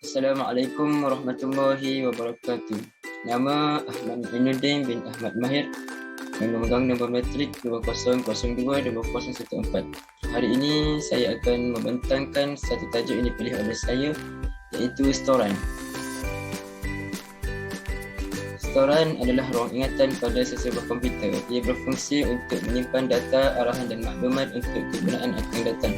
Assalamualaikum warahmatullahi wabarakatuh. Nama Ahmad Ainuddin bin Ahmad Mahir, yang memegang nombor matrik 2002-2014. Hari ini saya akan membentangkan satu tajuk yang dipilih oleh saya, iaitu storan. Storan adalah ruang ingatan pada sesebuah komputer. Ia berfungsi untuk menyimpan data, arahan dan maklumat untuk kegunaan akan datang.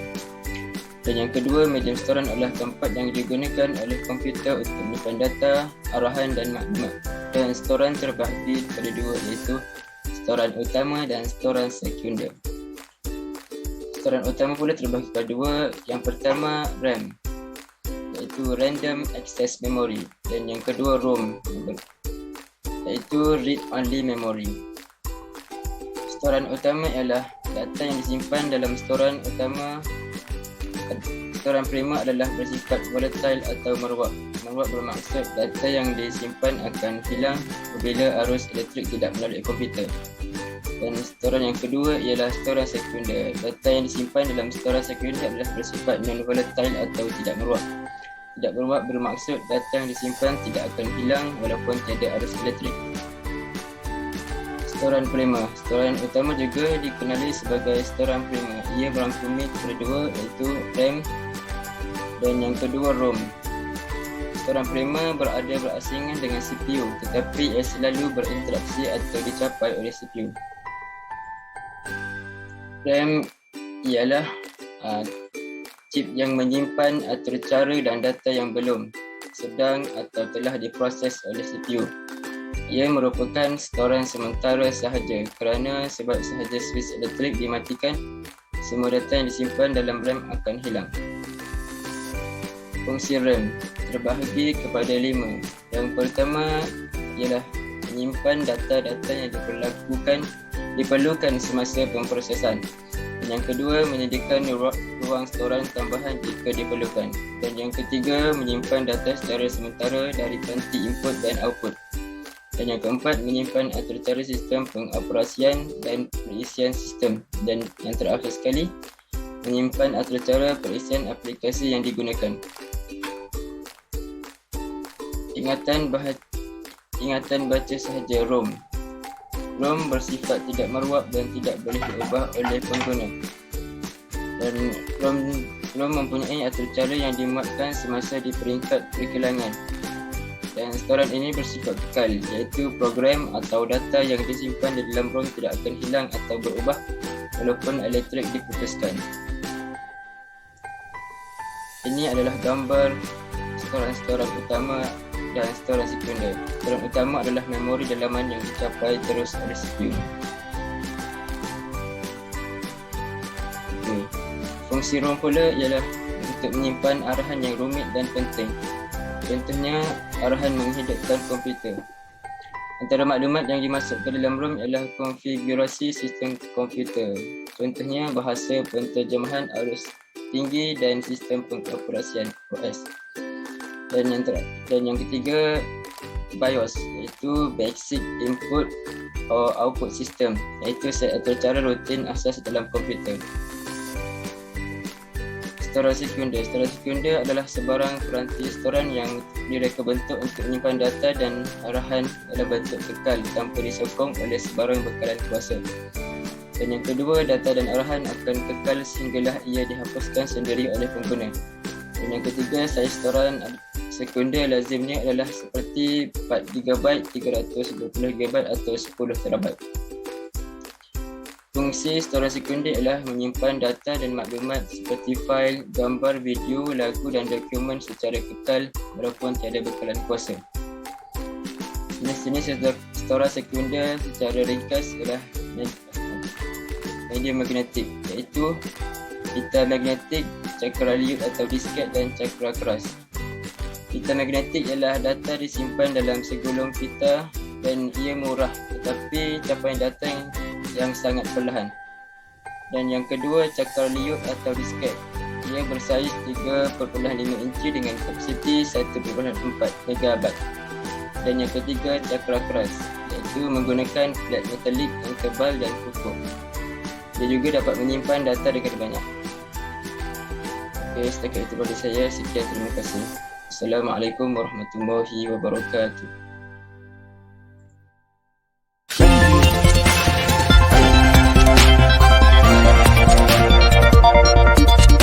Dan yang kedua, medium storan adalah tempat yang digunakan oleh komputer untuk menyimpan data, arahan dan maklumat. Dan storan terbahagi pada dua, iaitu storan utama dan storan sekunder. Storan utama pula terbahagi pada dua. Yang pertama, RAM, iaitu Random Access Memory, dan yang kedua ROM, iaitu Read Only Memory. Storan utama ialah data yang disimpan dalam storan utama. Storan prima adalah bersifat volatile atau meruap. Meruap bermaksud data yang disimpan akan hilang apabila arus elektrik tidak melalui komputer. Dan storan yang kedua ialah storan sekunder. Data yang disimpan dalam storan sekunder adalah bersifat non-volatile atau tidak meruap. Tidak meruap bermaksud data yang disimpan tidak akan hilang walaupun tiada arus elektrik. Storan prima. Storan utama juga dikenali sebagai storan prima. Ia merangkumi kedua, iaitu RAM dan yang kedua ROM. Storan prima berada berasingan dengan CPU, tetapi ia selalu berinteraksi atau dicapai oleh CPU. RAM ialah chip yang menyimpan atur cara dan data yang belum, sedang atau telah diproses oleh CPU. Ia merupakan storan sementara sahaja kerana sebab sahaja switch elektrik dimatikan, semua data yang disimpan dalam RAM akan hilang. Fungsi RAM terbahagi kepada 5. Yang pertama ialah menyimpan data-data yang diperlukan semasa pemprosesan. Yang kedua, menyediakan ruang storan tambahan jika diperlukan. Dan yang ketiga, menyimpan data secara sementara dari panti input dan output. Dan yang keempat, menyimpan atur cara sistem pengoperasian dan perisian sistem. Dan yang terakhir sekali, menyimpan atur cara perisian aplikasi yang digunakan. Ingatan baca sahaja ROM. ROM bersifat tidak meruap dan tidak boleh diubah oleh pengguna. Dan ROM mempunyai atur cara yang dimuatkan semasa di peringkat perkilangan. Dan storan ini bersifat kekal, iaitu program atau data yang disimpan di dalam ROM tidak akan hilang atau berubah walaupun elektrik diputuskan. Ini adalah gambar storan-storan utama dan storan sekunder. Storan utama adalah memori dalaman yang dicapai terus oleh CPU. Fungsi ROM pula ialah untuk menyimpan arahan yang rumit dan penting. Contohnya, arahan menghidupkan komputer. Antara maklumat yang dimasukkan dalam ROM ialah konfigurasi sistem komputer. Contohnya, bahasa penterjemahan arus tinggi dan sistem pengoperasian OS. Dan yang ketiga, BIOS, iaitu Basic Input or Output System, iaitu set atur cara rutin asas dalam komputer. Storan sekunder. Storan sekunder adalah sebarang peranti storan yang direka bentuk untuk menyimpan data dan arahan dalam bentuk kekal tanpa disokong oleh sebarang bekalan kuasa. Dan yang kedua, data dan arahan akan kekal sehinggalah ia dihapuskan sendiri oleh pengguna. Dan yang ketiga, saiz storan sekunder lazimnya adalah seperti 4GB, 320GB atau 10TB. Fungsi storan sekunder ialah menyimpan data dan maklumat seperti fail, gambar, video, lagu dan dokumen secara kekal walaupun tiada bekalan kuasa. Jenis-jenis storan sekunder secara ringkas ialah media magnetik, iaitu pita magnetik, cakra liut atau disket dan cakra keras. Pita magnetik ialah data disimpan dalam segulung pita dan ia murah tetapi capaian data yang sangat perlahan. Dan yang kedua, cakra liut atau disket. Ia bersaiz 3.5 inci dengan kapasiti 1.4 MB. Dan yang ketiga, cakra keras, iaitu menggunakan plat metalik yang tebal dan kukuh. Dia juga dapat menyimpan data dengan banyak. Okey, setakat itu dari saya. Sekian, terima kasih. Wassalamualaikum warahmatullahi wabarakatuh.